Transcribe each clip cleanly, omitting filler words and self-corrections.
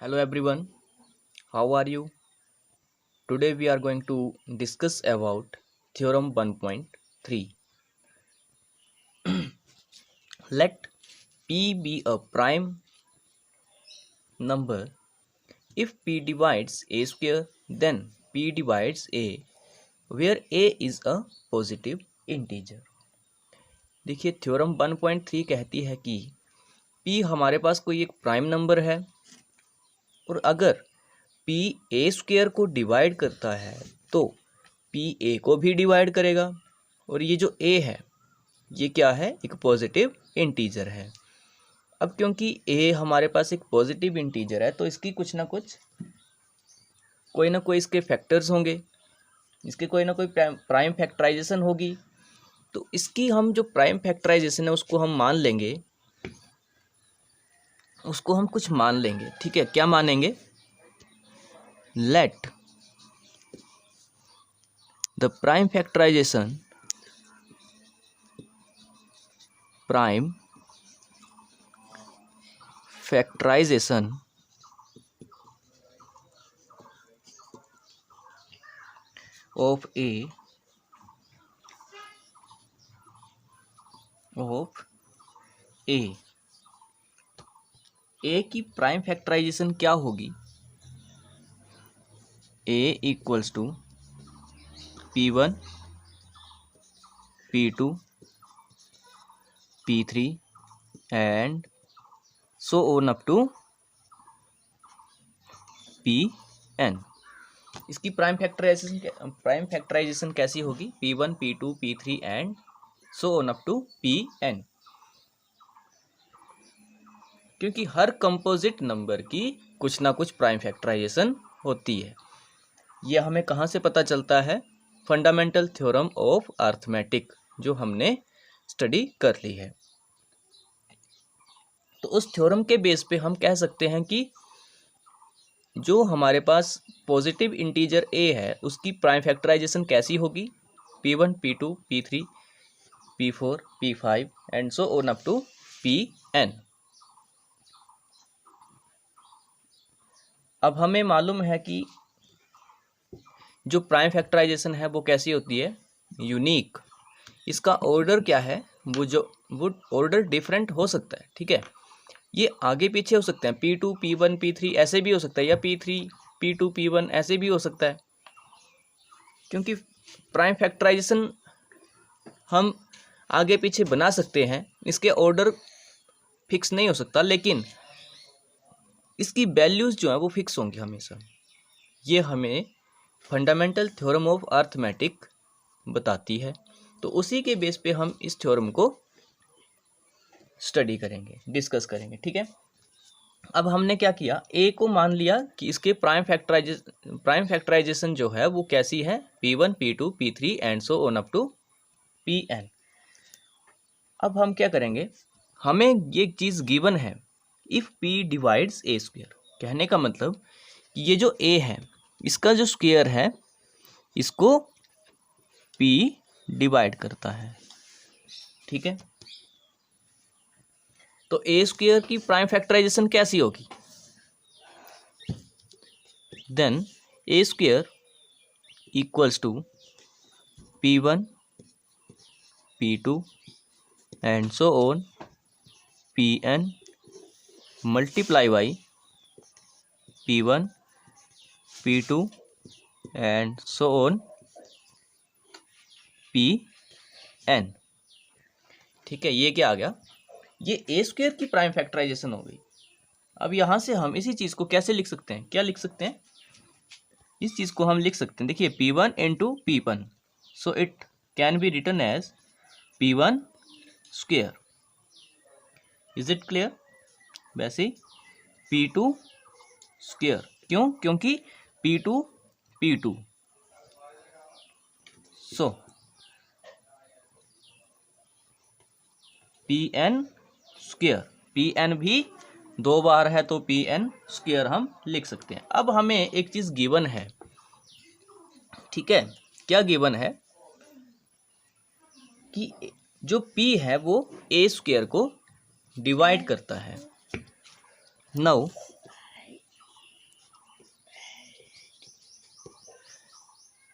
Hello everyone, how are you? Today we are going to discuss about theorem 1.3. Let P be a prime number. If P divides A square, then P divides A, where A is a positive integer. देखिए theorem 1.3 कहती है कि P हमारे पास कोई एक prime number है और अगर P A स्क्वायर को डिवाइड करता है तो P A को भी डिवाइड करेगा और ये जो A है ये क्या है, एक पॉजिटिव इंटीजर है। अब क्योंकि A हमारे पास एक पॉजिटिव इंटीजर है तो इसकी कुछ ना कुछ कोई ना कोई इसके फैक्टर्स होंगे, इसके कोई ना कोई प्राइम फैक्टराइजेशन होगी। तो इसकी हम जो प्राइम फैक्टराइजेशन है उसको हम मान लेंगे, उसको हम कुछ मान लेंगे। ठीक है, क्या मानेंगे? Let the prime factorization of A की प्राइम फैक्टराइजेशन क्या होगी? A equals to P1 P2 P3 and so on up to Pn। इसकी प्राइम फैक्टराइजेशन कैसी होगी? P1 P2 P3 and so on up to Pn, क्योंकि हर composite number की कुछ ना कुछ प्राइम फैक्टराइजेशन होती है। यह हमें कहाँ से पता चलता है? फंडामेंटल थ्योरम ऑफ अर्थमेटिक जो हमने स्टडी कर ली है। तो उस थ्योरम के बेस पे हम कह सकते हैं कि जो हमारे पास पॉजिटिव इंटीजर A है उसकी प्राइम फैक्टराइजेशन कैसी होगी? P1 P2 P3 P4 P5 and so on up to Pn। अब हमें मालूम है कि जो प्राइम फैक्टराइजेशन है वो कैसी होती है? यूनिक। इसका ऑर्डर क्या है? वो ऑर्डर डिफरेंट हो सकता है। ठीक है, ये आगे पीछे हो सकते हैं, P2 P1 P3 ऐसे भी हो सकता है, या P3 P2 P1 ऐसे भी हो सकता है। क्योंकि प्राइम फैक्टराइजेशन हम आगे पीछे बना सकते हैं, इसके ऑर्डर फिक्स नहीं हो सकता, लेकिन इसकी वैल्यूज़ जो है वो फिक्स होंगी हमेशा। ये हमें फंडामेंटल थ्योरम ऑफ अर्थमेटिक बताती है। तो उसी के बेस पे हम इस थ्योरम को स्टडी करेंगे, डिस्कस करेंगे। ठीक है, अब हमने क्या किया? A को मान लिया कि इसके प्राइम फैक्टराइजेशन जो है वो कैसी है? P1 P2 P3 and so on up to Pn। अब हम क्या करेंगे? हमें ये चीज़ गिवन है, if P divides A square. कहने का मतलब कि ये जो A है इसका जो स्क्वायर है इसको P डिवाइड करता है। ठीक है, तो A स्क्वायर की प्राइम फैक्टराइजेशन कैसी होगी? Then A square equals to P1 P2 and so on Pn multiply by P1 P2 and so on Pn। ठीक है, ये क्या आ गया? ये A स्क्वायर की प्राइम फैक्टराइजेशन हो गई। अब यहाँ से हम इसी चीज़ को कैसे लिख सकते हैं? क्या लिख सकते हैं? इस चीज़ को हम लिख सकते हैं, देखिए P1 into P1, so it can be written as P1 square. Is it clear? वैसे P2 स्क्वायर, क्यों? क्योंकि P2 P2, सो Pn स्क्वायर। Pn भी दो बार है तो Pn स्क्वायर हम लिख सकते हैं। अब हमें एक चीज़ गिवन है। ठीक है, क्या गिवन है? कि जो P है वो A स्क्वायर को डिवाइड करता है। Now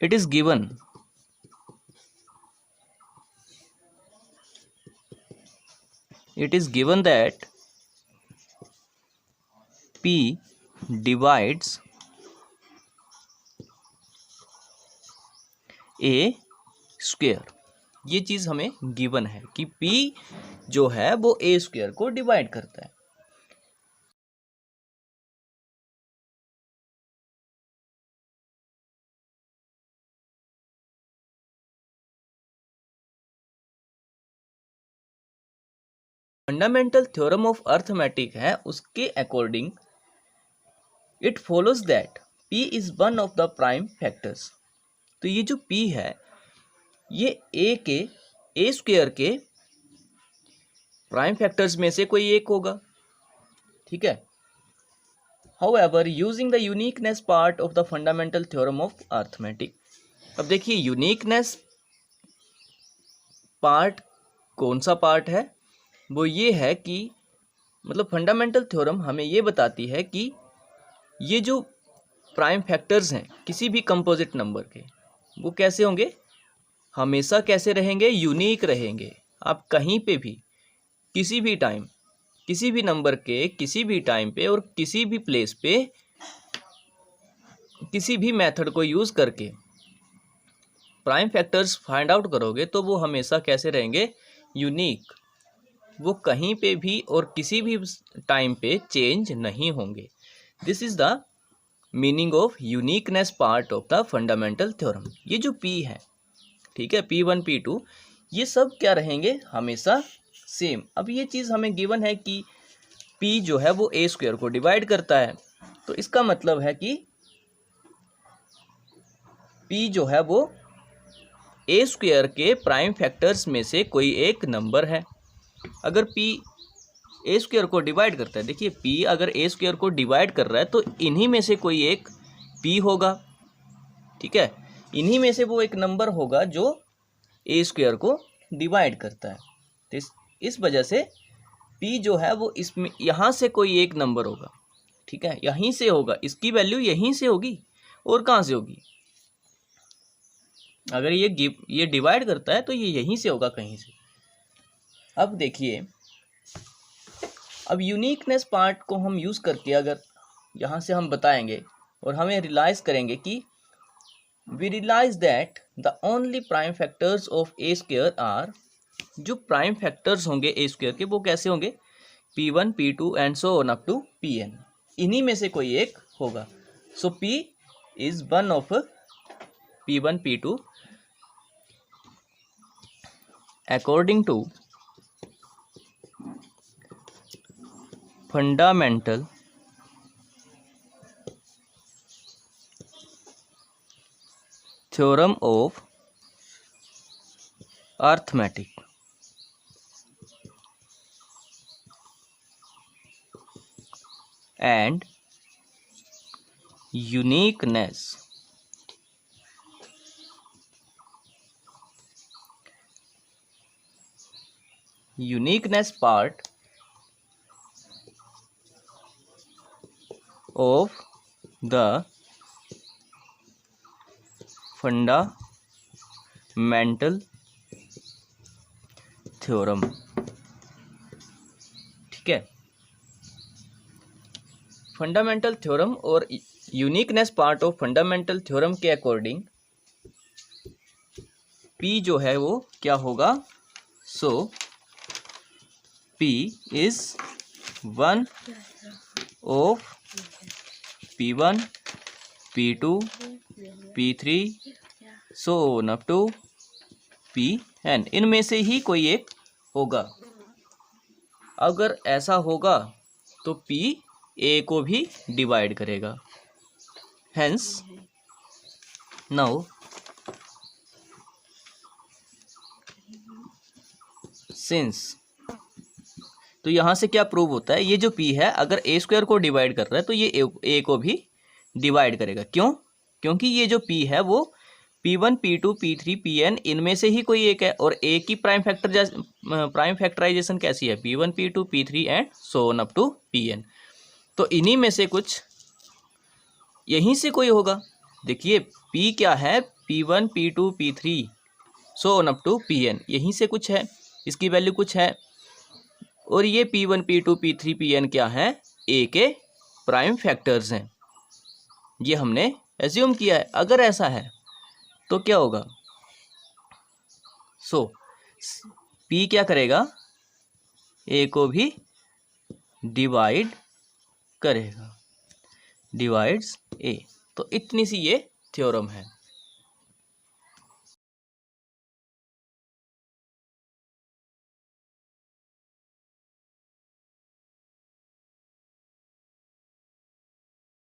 it is given that P divides A square, ये चीज़ हमें गिवन है कि P जो है वो A स्क्वेयर को डिवाइड करता है। फंडामेंटल थ्योरम ऑफ अर्थमेटिक है, उसके according it follows that P is one of the prime factors. तो ये जो P है ये A स्क्वेयर के प्राइम फैक्टर्स में से कोई एक होगा, ठीक है। However using the uniqueness part of the fundamental theorem of arithmetic, अब देखिए यूनिकनेस पार्ट कौन सा पार्ट है, वो ये है कि मतलब फंडामेंटल थ्योरम हमें ये बताती है कि ये जो प्राइम फैक्टर्स हैं किसी भी कंपोजिट नंबर के, वो कैसे होंगे, हमेशा कैसे रहेंगे, यूनिक रहेंगे। आप कहीं पे भी किसी भी टाइम किसी भी नंबर के किसी भी टाइम पे और किसी भी प्लेस पे किसी भी मेथड को यूज़ करके प्राइम फैक्टर्स फाइंड आउट करोगे तो वो हमेशा कैसे रहेंगे, यूनिक। वो कहीं पे भी और किसी भी टाइम पे चेंज नहीं होंगे। This is the meaning of uniqueness part of the fundamental theorem. ये जो P है, ठीक है, P1 P2 ये सब क्या रहेंगे, हमेशा सेम। अब ये चीज़ हमें गिवन है कि P जो है वो A स्क्वायर को डिवाइड करता है, तो इसका मतलब है कि P जो है वो A स्क्वायर के प्राइम फैक्टर्स में से कोई एक नंबर है। अगर P A स्क्वायर को डिवाइड करता है, देखिए P अगर A स्क्वायर को डिवाइड कर रहा है तो इन्हीं में से कोई एक P होगा, ठीक है, इन्हीं में से वो एक नंबर होगा जो A स्क्वायर को डिवाइड करता है। तो इस वजह से P जो है वो इसमें यहाँ से कोई एक नंबर होगा, ठीक है, यहीं से होगा, इसकी वैल्यू यहीं से होगी, और कहाँ से होगी, अगर ये डिवाइड करता है तो ये यहीं से होगा, कहीं से। अब देखिए, अब यूनिकनेस पार्ट को हम यूज़ करके अगर यहाँ से हम बताएंगे और हमें रियलाइज़ करेंगे कि we realise that the only prime factors of A square are, जो प्राइम फैक्टर्स होंगे A स्क्वायर के वो कैसे होंगे, P1 P2 and so on up to Pn, इन्हीं में से कोई एक होगा। So P is one of P1 P2 according to fundamental theorem of arithmetic. And uniqueness part of the fundamental theorem, ठीक है। फंडामेंटल थ्योरम और uniqueness part of fundamental theorem के अकॉर्डिंग P जो है वो क्या होगा, so P is one of P1 P2 P3 so on up to Pn, इनमें से ही कोई एक होगा। अगर ऐसा होगा तो P A को भी डिवाइड करेगा। हेंस नाउ सिंस, तो यहाँ से क्या प्रूव होता है, ये जो P है अगर A स्क्वायर को डिवाइड कर रहा है तो ये A को भी डिवाइड करेगा। क्यों, क्योंकि ये जो P है वो P1 P2 P3 Pn इनमें से ही कोई एक है, और A की प्राइम फैक्टराइजेशन कैसी है, P1 P2 P3 and so on up to Pn, तो इन्हीं में से कुछ यहीं से कोई होगा। देखिए P क्या है, P1 P2 P3 so on up to Pn, यहीं से कुछ है, इसकी वैल्यू कुछ है, और ये P1 P2 P3 Pn क्या है, A के प्राइम फैक्टर्स हैं। ये हमने एज्यूम किया है। अगर ऐसा है तो क्या होगा, सो P क्या करेगा, A को भी डिवाइड करेगा, डिवाइड्स A। तो इतनी सी ये थ्योरम है।